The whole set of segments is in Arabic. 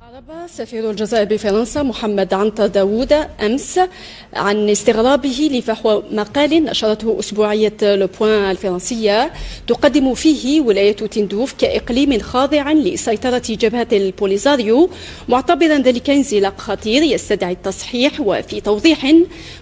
أعرب سفير الجزائر بفرنسا محمد عنتر داوود أمس عن استغرابه لفحوى مقال نشرته أسبوعية لو بوين الفرنسية تقدم فيه ولاية تندوف كإقليم خاضع لسيطرة جبهة البوليزاريو، معتبرا ذلك انزلاق خطير يستدعي التصحيح. وفي توضيح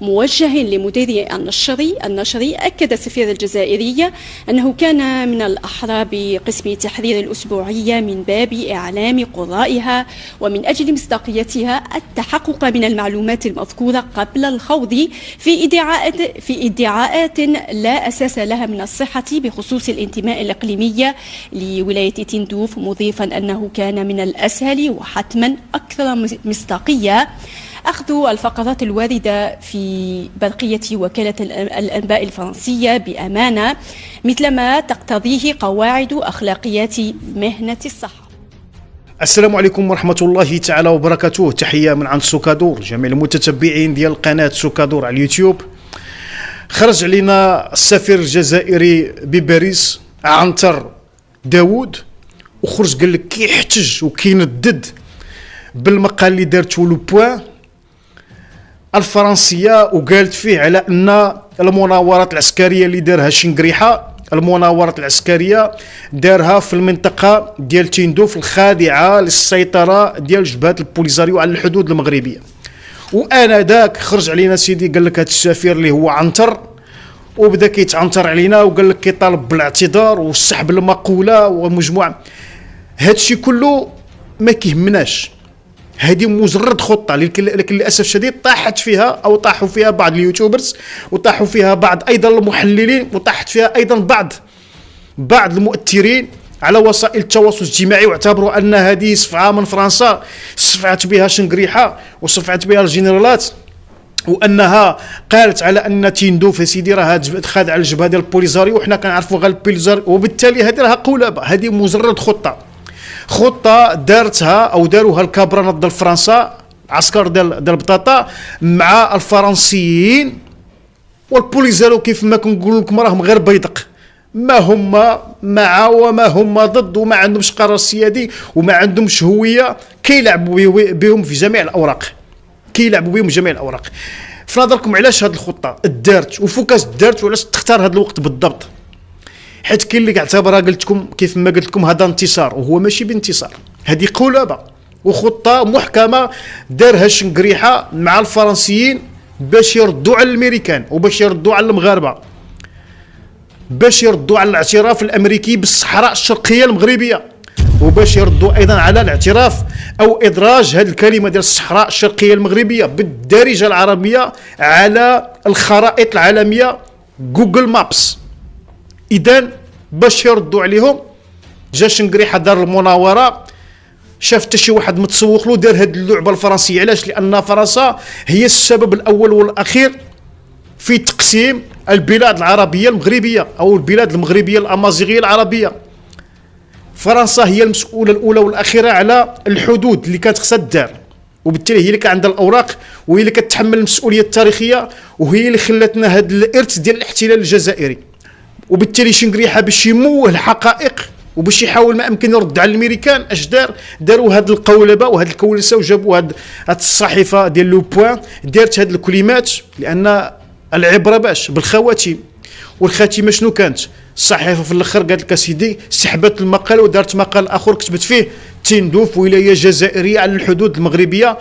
موجه لمدير النشر أكد السفير الجزائري أنه كان من الأحرى بقسم تحرير الأسبوعية من باب إعلام قرائها ومن أجل مصداقيتها التحقق من المعلومات المذكورة قبل الخوض في ادعاءات لا أساس لها من الصحة بخصوص الانتماء الإقليمي لولاية تندوف، مضيفا أنه كان من الأسهل وحتما أكثر مصداقية أخذ الفقرات الواردة في برقية وكالة الأنباء الفرنسية بأمانة مثلما تقتضيه قواعد أخلاقيات مهنة الصحة. السلام عليكم ورحمة الله تعالى وبركاته. تحية من عند سوكادور، جميع المتتبعين ديال قناة سوكادور على اليوتيوب. خرج علينا السفير الجزائري بباريس عنتر داوود وخرج قال لك كيحتج وكيندد بالمقال اللي دارته لو بوين الفرنسية، وقالت فيه على أن المناورات العسكرية اللي دارها شنقريحة، المناورات العسكرية دارها في المنطقة ديال تندوف الخاضعة للسيطرة ديال جبهة البوليزاريو على الحدود المغربية. وأنا داك خرج علينا سيدي قال لك هذا السفير اللي هو عنتر، وبدا كيتعنتر علينا وقال لك كيطالب بالاعتذار وسحب المقولة ومجموعة. هادشي كله ما كيهمناش، هذه مجرد خطة، لكن للأسف الشديد طاحوا فيها بعض اليوتيوبرز، وطاحوا فيها بعض أيضا المحللين، وطاحت فيها أيضا بعض المؤثرين على وسائل التواصل الاجتماعي، واعتبروا أن هذه صفعة من فرنسا صفعت بها شنقريحة وصفعت بها الجنرالات، وأنها قالت على أن تندوف يا سيدي راه خاضعة الجبهة ديال البوليزاريو وحنا كنعرفوا غير البوليزاريو، وبالتالي هذه راها قولبة، هذه مجرد خطة دارتها أو داروها الكابرانة ضد فرنسا، عسكر ديال بطاطا مع الفرنسيين والبوليزاريو. كيف ما كنقول لكم راهم غير بيدق، ما هم مع وما هم ضد، وما عندهمش قرار سيادي وما عندهمش هوية، كيلعبوا بهم في جميع الأوراق. في نظركم علاش هذه الخطة دارت وفوكاس دارت، وعلاش تختار هذا الوقت بالضبط؟ حيت كاين اللي اعتبرها كيف ما قلت لكم هذا انتصار، وهو ماشي بانتصار، هذه قولبة وخطة محكمة دارها شنقريحة مع الفرنسيين باش يردوا على الامريكان وباش يردوا على المغاربة، باش يردوا على الاعتراف الامريكي بالصحراء الشرقية المغربية، وباش يردوا ايضا على الاعتراف او ادراج هذه الكلمة ديال الصحراء الشرقية المغربية بالدارجة العربية على الخرائط العالمية جوجل مابس. إذن باش يردوا عليهم جا شنقريحة دار المناورة، شاف حتى شي واحد متسوق له دار هاد اللعبة الفرنسية. علاش؟ لأن فرنسا هي السبب الأول والأخير في تقسيم البلاد العربية المغربية أو البلاد المغربية الأمازيغية العربية. فرنسا هي المسؤولة الأولى والأخيرة على الحدود اللي كانت خصها تدار، وبالتالي هي اللي كان عندها الأوراق، وهي اللي كتحمل المسؤولية التاريخية، وهي اللي خلاتنا هاد الإرث ديال الاحتلال الجزائري. وبالتالي شنقريحة باش يموه الحقائق وباش يحاول ما امكن يرد على الامريكان، اش داروا هاد القولبه وهاد الكولسه، وجابوا هاد الصحيفه ديال لو بوين دارت هاد الكلمات، لان العبره باش بالخواتيم. والخاتمه شنو كانت؟ الصحيفه في الاخر قالت لك سيدي سحبت المقال ودارت مقال اخر كتبت فيه تندوف ولايه جزائريه على الحدود المغربيه،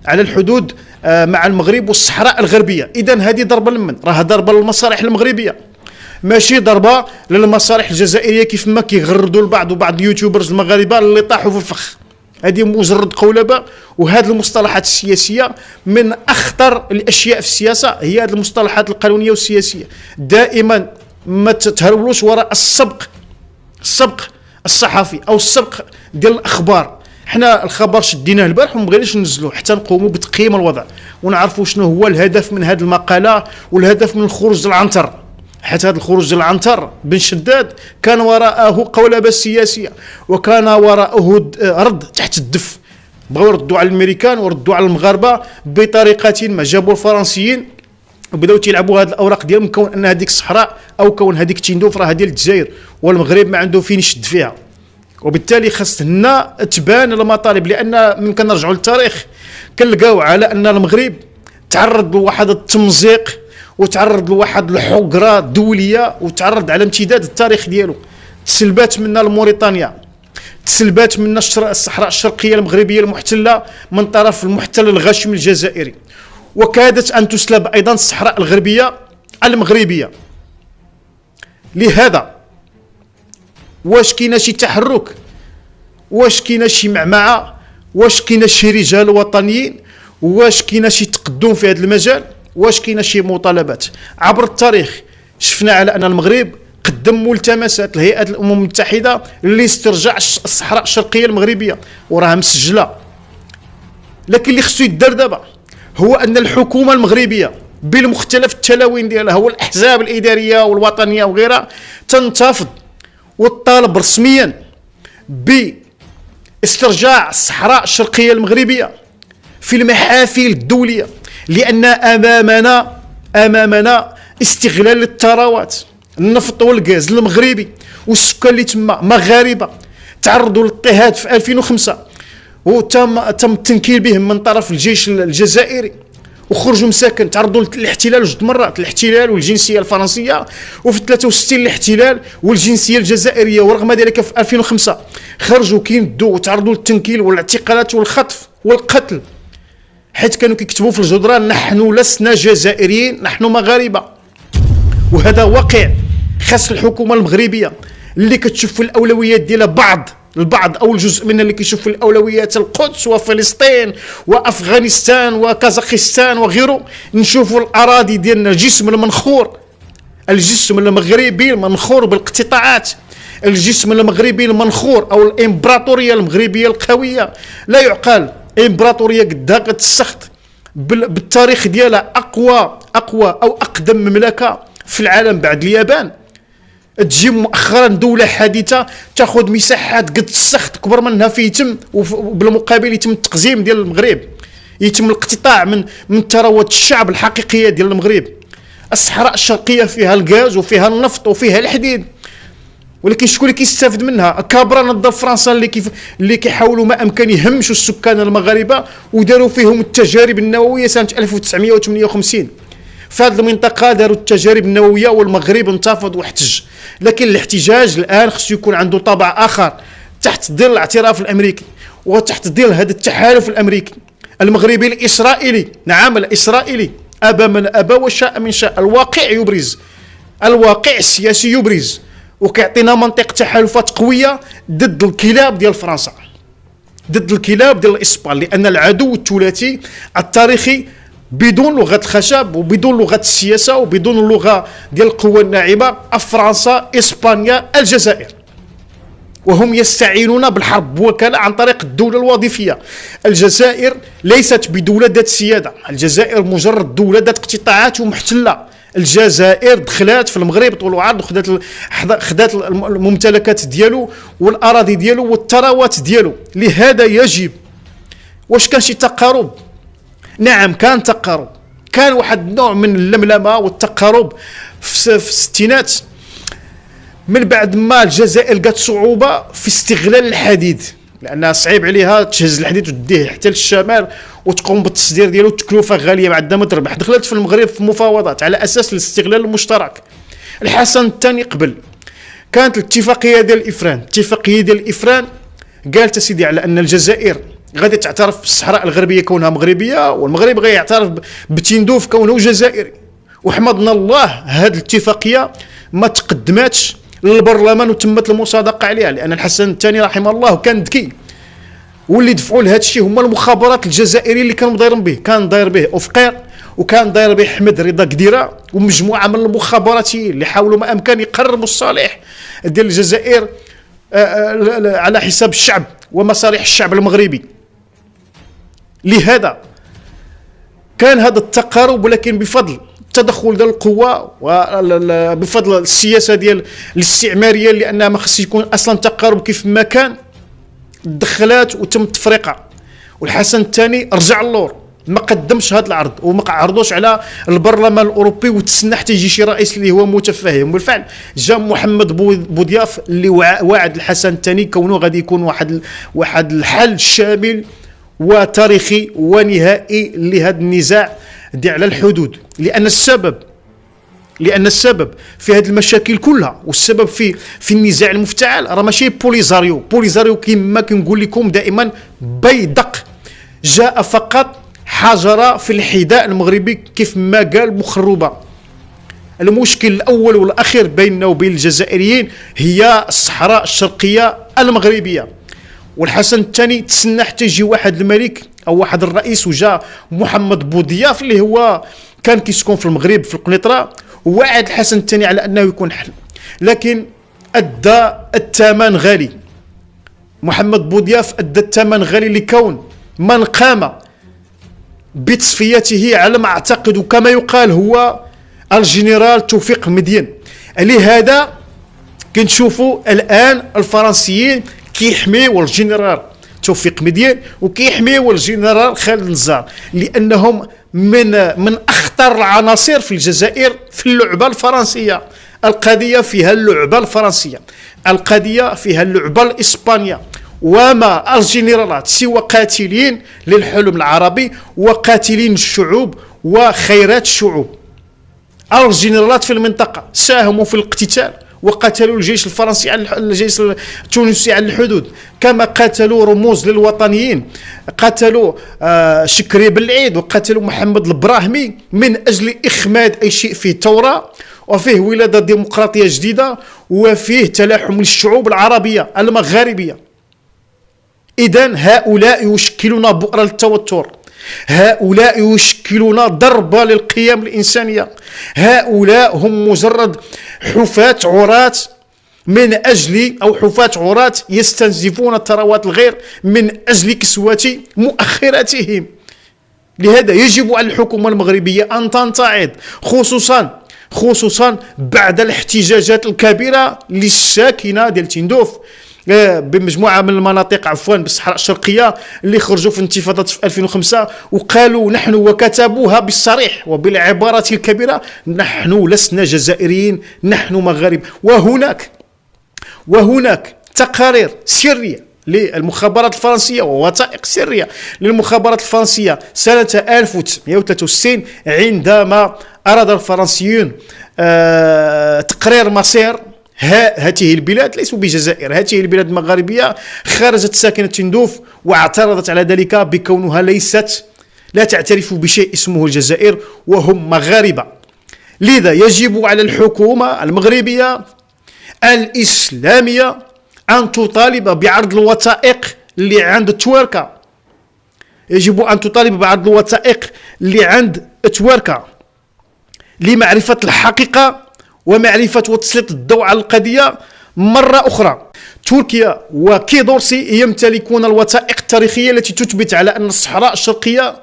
على الحدود مع المغرب والصحراء الغربيه. اذا هذه ضربه لمن؟ راها ضربه للمصالح المغربيه، ماشي ضربه للمصالح الجزائريه كيف ما كيغردوا البعض وبعض اليوتيوبرز المغاربه اللي طاحوا في الفخ. هذه مجرد قولبه. وهذه المصطلحات السياسيه من اخطر الاشياء في السياسه، هي هذه المصطلحات القانونيه والسياسيه. دائما ما تتهرولوش وراء السبق الصحفي او السبق ديال الاخبار. حنا الخبر شديناه البارح وما بغيناش ننزلوه حتى نقوموا بتقييم الوضع ونعرفوا شنو هو الهدف من هذه المقاله والهدف من الخروج ديال العنتر. حتى هذا الخروج ديال عنتر بن شداد كان وراءه قولبه سياسيه، وكان وراءه رد تحت الدف. بغاو يردوا على الامريكان وردوا على المغاربه بطريقه ما. جابوا الفرنسيين وبداو تيلعبوا هذه الاوراق ديالهم، كون ان هذيك الصحراء او كون هذيك تندوف راه ديال الجزائر والمغرب ما عنده فين يشد فيها، وبالتالي خاص هنا تبان المطالب، لان من كنرجعوا للتاريخ كنلقاو على ان المغرب تعرض لواحد التمزيق وتعرض لواحد الحقره دوليه وتعرض على امتداد التاريخ ديالو. تسلبات منا لموريتانيا، تسلبات منا الصحراء الشرقيه المغربيه المحتله من طرف المحتل الغاشم الجزائري، وكادت ان تسلب ايضا الصحراء الغربيه المغربيه. لهذا واش كاين شي تحرك؟ واش كاين شي معمعه؟ واش كاين شي رجال وطنيين؟ واش كاين شي تقدم في هذا المجال؟ واش كاين شي مطالبات؟ عبر التاريخ شفنا على ان المغرب قدم ملتمسات لهيئه الامم المتحده لاسترجاع الصحراء الشرقيه المغربيه وراها مسجله. لكن اللي خصو يدار دابا هو ان الحكومه المغربيه بالمختلف التلاوين ديالها والاحزاب الاداريه والوطنيه وغيرها تنتفض وتطالب رسميا باسترجاع الصحراء الشرقيه المغربيه في المحافل الدوليه، لان امامنا استغلال الثروات النفط والغاز المغربي، والسكان اللي تما مغاربه تعرضوا للاضطهاد في 2005 وتم التنكيل بهم من طرف الجيش الجزائري وخرجوا مساكن، تعرضوا للاحتلال جوج مرات، الاحتلال والجنسيه الفرنسيه، وفي 63 الاحتلال والجنسيه الجزائريه، ورغم ذلك في 2005 خرجوا كيندوا وتعرضوا للتنكيل والاعتقالات والخطف والقتل، حيث كانوا كيكتبوا في الجدران نحن لسنا جزائريين نحن مغاربه. وهذا واقع خاص الحكومه المغربيه اللي كتشوف في الاولويات ديالها البعض او الجزء منها اللي كيشوف في الاولويات القدس وفلسطين وافغانستان وكازاخستان وغيره، نشوفوا الاراضي ديالنا، الجسم المنخور، الجسم المغربي المنخور بالاقتطاعات، الجسم المغربي المنخور او الامبراطوريه المغربيه القويه لا يعقل. امبراطوريه قدها كتسخط بالتاريخ ديالها اقوى او اقدم مملكه في العالم بعد اليابان، تجي مؤخرا دوله حديثه تاخذ مساحات قد السخط كبر منها، في يتم وبالمقابل يتم التقزيم ديال المغرب، يتم الاقتطاع من ثروات الشعب الحقيقيه ديال المغرب. الصحراء الشرقيه فيها الغاز وفيها النفط وفيها الحديد، ولكن شكون اللي كيستافد منها؟ كابرا نظام فرنسا اللي كيحاولوا ما امكن يهمشوا السكان المغاربه وداروا فيهم التجارب النوويه سنه 1958. في هذه المنطقه داروا التجارب النوويه والمغرب انتفض واحتج، لكن الاحتجاج الان خصو يكون عنده طابع اخر تحت ظل الاعتراف الامريكي وتحت ظل هذا التحالف الامريكي المغربي الاسرائيلي. نعم الاسرائيلي، ابى من ابى وشاء من شاء. الواقع يبرز، الواقع السياسي يبرز وكيعطينا منطق تحالفات قويه ضد الكلاب ديال فرنسا، ضد الكلاب ديال الاسبان، لان العدو الثلاثي التاريخي بدون لغه الخشب وبدون لغه السياسه وبدون اللغه ديال القوى الناعمه فرنسا، اسبانيا، الجزائر، وهم يستعينون بالحرب بوكاله عن طريق الدوله الوظيفيه. الجزائر ليست بدوله ذات سياده، الجزائر مجرد دوله ذات اقتطاعات ومحتله. الجزائر دخلات في المغرب طول وعرض وخدات الممتلكات ديالو والاراضي ديالو والثروات ديالو. لهذا يجب، واش كان شي تقارب؟ نعم كان تقارب، كان واحد النوع من اللملمه والتقارب في الستينات، من بعد ما الجزائر لقات صعوبه في استغلال الحديد، لانها صعيب عليها تهز الحديد وتديه حتى للشمال وتقوم بالتصدير ديالو، تكلفه غاليه ما عندها ما تربح. دخلت في المغرب في مفاوضات على اساس الاستغلال المشترك. الحسن الثاني قبل كانت الاتفاقيه ديال الافران، الاتفاقيه ديال الافران قالت سيدي على ان الجزائر غادي تعترف بالصحراء الغربيه كونها مغربيه، والمغرب غادي يعترف بتندوف كونه جزائري. وحمدنا الله هذه الاتفاقيه ما تقدماتش للبرلمان وتمت المصادقه عليها، لان الحسن الثاني رحمه الله كان ذكي، واللي دفعوا لهذا الشيء هما المخابرات الجزائريه اللي كانوا دايرين به، كان داير به اوفقير وكان داير به حمد رضا قديره ومجموعه من المخابراتيين اللي حاولوا ما امكن يقربوا الصالح ديال الجزائر على حساب الشعب ومصالح الشعب المغربي. لهذا كان هذا التقارب، ولكن بفضل التدخل ديال القوى وبفضل السياسه ديال الاستعماريه، لانها ما خص يكون اصلا تقارب كيف ما كان، دخلات وتم التفرقه. والحسن الثاني رجع اللور ما قدمش هذا العرض وما عرضوش على البرلمان الاوروبي وتسنى حتى يجي شي رئيس اللي هو متفهم. وبالفعل جا محمد بوضياف اللي واعد الحسن الثاني كونه غادي يكون واحد الحل شامل وتاريخي ونهائي لهذا النزاع على الحدود. لان السبب في هذه المشاكل كلها والسبب في النزاع المفتعل راه ماشي بوليزاريو كما كنقول لكم دائما بيدق جاء فقط حجر في الحذاء المغربي كيف ما قال مخربة. المشكل الأول والأخير بيننا وبين الجزائريين هي الصحراء الشرقية المغربية. والحسن الثاني تسنى حتى يجي واحد الملك أو واحد الرئيس، وجاء محمد بوضياف اللي هو كان كيسكن في المغرب في القنيطرة، ووعد الحسن الثاني على أنه يكون حل، لكن أدى الثمن غالي. محمد بوضياف أدى الثمن غالي لكون من قام بتصفيته على ما أعتقد وكما يقال هو الجنرال توفيق المدين. لهذا كنشوفوا الآن الفرنسيين كيحميوا الجنرال توفيق مدين وكيحميوا الجنرال خالد النزار، لأنهم من أخطر العناصر في الجزائر في اللعبة الفرنسية. القضية فيها اللعبة الفرنسية، القضية فيها اللعبة الإسبانية، وما الجنرالات سوى قاتلين للحلم العربي وقاتلين الشعوب وخيرات الشعوب. الجنرالات في المنطقة ساهموا في الاقتتال وقتلوا الجيش الفرنسي على الجيش التونسي على الحدود، كما قتلوا رموز للوطنيين، قتلوا شكري بالعيد وقتلوا محمد البراهمي من أجل إخماد أي شيء فيه ثورة وفيه ولادة ديمقراطية جديدة وفيه تلاحم الشعوب العربية المغاربية. إذن هؤلاء يشكلون بؤرة للتوتر، هؤلاء يشكلون ضربة للقيم الإنسانية، هؤلاء هم مجرد حفاة عراة من أجل أو حفاة عراة يستنزفون ثروات الغير من أجل كسوة مؤخراتهم. لهذا يجب على الحكومة المغربية أن تنتعض، خصوصا بعد الاحتجاجات الكبيرة للساكنة ديال تندوف بمجموعة من المناطق بالصحراء الشرقية اللي خرجوا في انتفاضة في 2005 وقالوا نحن وكتبوها بالصريح وبالعبارة الكبيرة: نحن لسنا جزائريين، نحن مغاربة. وهناك تقارير سرية للمخابرات الفرنسية ووثائق سرية للمخابرات الفرنسية سنة 1963 عندما أراد الفرنسيون تقرير مصير هذه البلاد، ليسوا بجزائر، هذه البلاد المغاربية. خرجت ساكنة تندوف واعترضت على ذلك بكونها لا تعترف بشيء اسمه الجزائر وهم مغاربة. لذا يجب على الحكومة المغربية الإسلامية أن تطالب بعرض الوثائق اللي عند تواركا، يجب أن تطالب بعرض الوثائق اللي عند تواركا لمعرفة الحقيقة ومعرفة وتسليط الضوء على القضية مرة أخرى. تركيا وكيدورسي يمتلكون الوثائق التاريخية التي تثبت على أن الصحراء الشرقية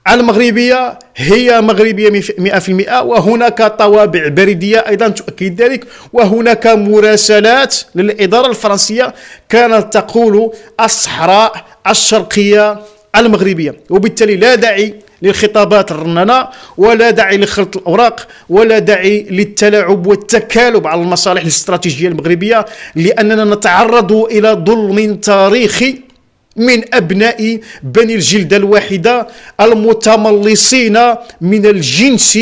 المغربية هي مغربية 100%، وهناك طوابع بريدية أيضا تؤكد ذلك، وهناك مراسلات للإدارة الفرنسية كانت تقول الصحراء الشرقية المغربية. وبالتالي لا داعي للخطابات الرنانة ولا داعي لخلط الأوراق ولا داعي للتلاعب والتكالب على المصالح الاستراتيجية المغربية، لأننا نتعرض إلى ظلم تاريخي من أبناء بني الجلدة الواحدة المتملصين من الجنس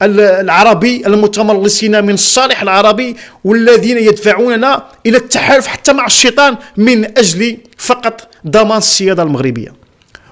العربي، المتملصين من الصالح العربي، والذين يدفعوننا إلى التحالف حتى مع الشيطان من أجل فقط ضمان السيادة المغربية.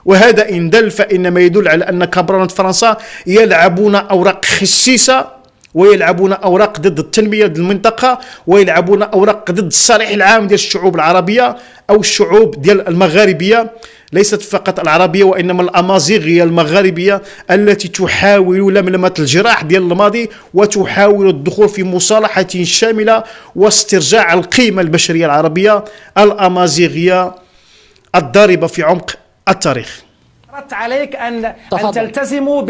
وهذا إن دل فإنما يدل على أن كبرنة فرنسا يلعبون أوراق خسيسة ويلعبون أوراق ضد التنمية المنطقة ويلعبون أوراق ضد الصالح العام ديال الشعوب العربية أو الشعوب ديال المغاربية، ليست فقط العربية وإنما الأمازيغية المغاربية التي تحاول لملمة الجراح ديال الماضي وتحاول الدخول في مصالحة شاملة واسترجاع القيمة البشرية العربية الأمازيغية الضاربة في عمق التاريخ. أردت عليك أن تلتزموا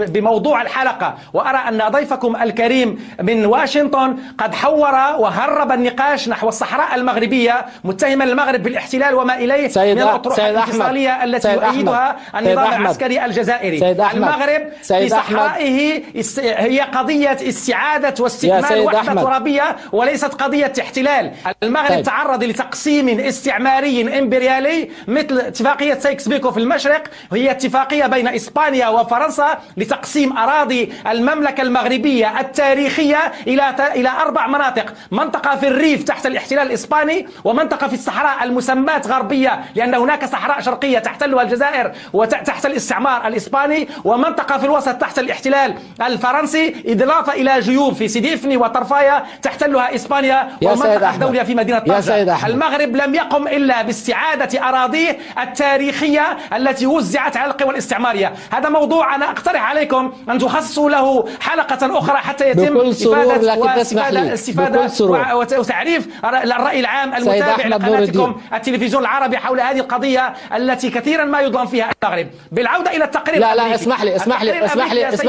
بموضوع الحلقة، وأرى أن ضيفكم الكريم من واشنطن قد حور وهرب النقاش نحو الصحراء المغربية، متهما المغرب بالاحتلال وما إليه من الأطروحة الانفصالية التي يؤيدها النظام العسكري الجزائري. المغرب في صحرائه هي قضية استعادة واستكمال وحدة ترابية وليست قضية احتلال. المغرب تعرض لتقسيم استعماري امبريالي مثل اتفاقية سايكس بيكو في المشرق، هي اتفاقية بين إسبانيا وفرنسا لتقسيم أراضي المملكة المغربية التاريخية إلى 4 مناطق: منطقة في الريف تحت الاحتلال الإسباني، ومنطقة في الصحراء المسماة غربية لأن هناك صحراء شرقية تحتلها الجزائر وتحت الاستعمار الإسباني، ومنطقة في الوسط تحت الاحتلال الفرنسي، إضافة إلى جيوب في سيدي إفني وطرفايا تحتلها إسبانيا، ومنطقة دولية في مدينة طنجة. المغرب لم يقم إلا باستعادة أراضيه التاريخية التي وزعت على القوى الاستعمارية. هذا موضوع أنا أقترح عليكم أن تخصصوا له حلقة أخرى حتى يتم الاستفادة وتعريف الرأي العام المتابع لقناتكم التلفزيون العربي حول هذه القضية التي كثيرا ما يظلم فيها المغرب. بالعودة إلى التقرير. لا اسمح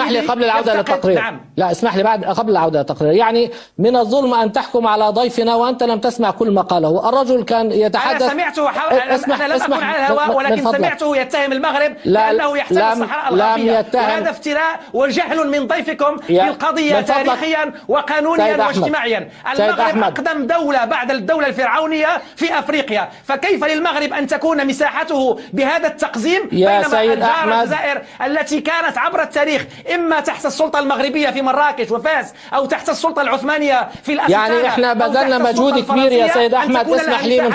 لي قبل العودة للتقرير. نعم. لا اسمح لي قبل العودة للتقرير. يعني من الظلم أن تحكم على ضيفنا وأنت لم تسمع كل ما قاله. الرجل كان يتحدث. أنا سمعته أنا لم أكن على الهواء، ولكن سمعته يتهم المغرب بأنه يحتل الصحراء الغربية، وهذا افتراء وجهل من ضيفكم في القضية تاريخيا وقانونيا واجتماعيا. المغرب أقدم دولة بعد الدولة الفرعونية في أفريقيا، فكيف للمغرب أن تكون مساحته بهذا التقزيم بينما الجزائر التي كانت عبر التاريخ إما تحت السلطة المغربيه في مراكش وفاس أو تحت السلطة العثمانية في الأستانة. يعني احنا بذلنا مجهود كبير يا سيد أحمد. اسمح لي من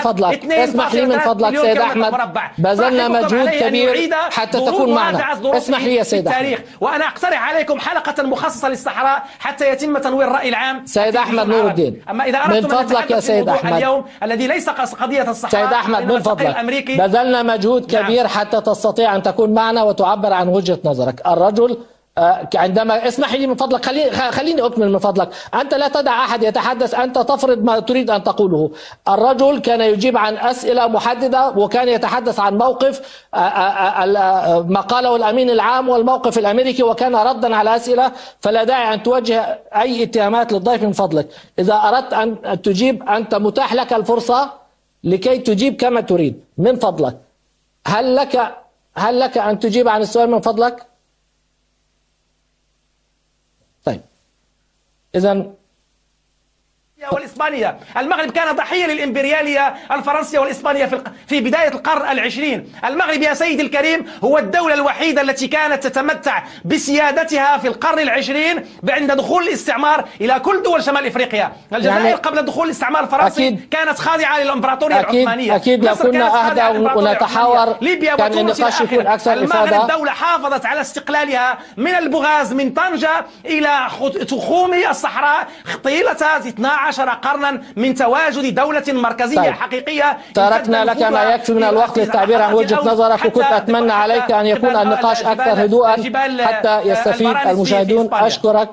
فضلك سيد أحمد، بذلنا مجهود كبير حتى تكون معنا. اسمح لي يا سيد أحمد، وأنا أقترح عليكم حلقة مخصصة للصحراء حتى يتم تنوير الرأي العام. سيد أحمد نور الدين، أما إذا من فضلك يا سيد أحمد اليوم الذي ليس قضية الصحراء، سيد أحمد من فضلك، بذلنا مجهود كبير حتى تستطيع أن تكون معنا وتعبر عن وجهة نظرك. الرجل عندما اسمح لي من فضلك، خليني أكمل من فضلك. أنت لا تدع أحد يتحدث، أنت تفرض ما تريد أن تقوله. الرجل كان يجيب عن أسئلة محددة وكان يتحدث عن موقف ما قاله الأمين العام والموقف الأمريكي، وكان ردا على أسئلة، فلا داعي أن توجه أي اتهامات للضيف من فضلك. إذا أردت أن تجيب أنت متاح لك الفرصة لكي تجيب كما تريد من فضلك. هل لك أن تجيب عن السؤال من فضلك؟ طيب إذا والإسبانية، المغرب كان ضحية للإمبريالية الفرنسية والإسبانية في بداية القرن العشرين. المغرب يا سيدي الكريم هو الدولة الوحيدة التي كانت تتمتع بسيادتها في القرن العشرين عند دخول الاستعمار إلى كل دول شمال إفريقيا. الجزائر يعني قبل دخول الاستعمار الفرنسي كانت خاضعة للإمبراطورية العثمانية. أكيد لو كنا أهدى ونتحاور كان النقاش يكون أكثر إفادة. المغرب دولة حافظت على استقلالها من البغاز من طنجة إلى تخوم الصحراء طيلة 12 قرنا من تواجد دولة مركزية حقيقية. تركنا لك ما يكفي من الوقت للتعبير عن وجهة نظرك، وكنت أتمنى عليك أن يكون النقاش أكثر هدوءا حتى يستفيد المشاهدون. أشكرك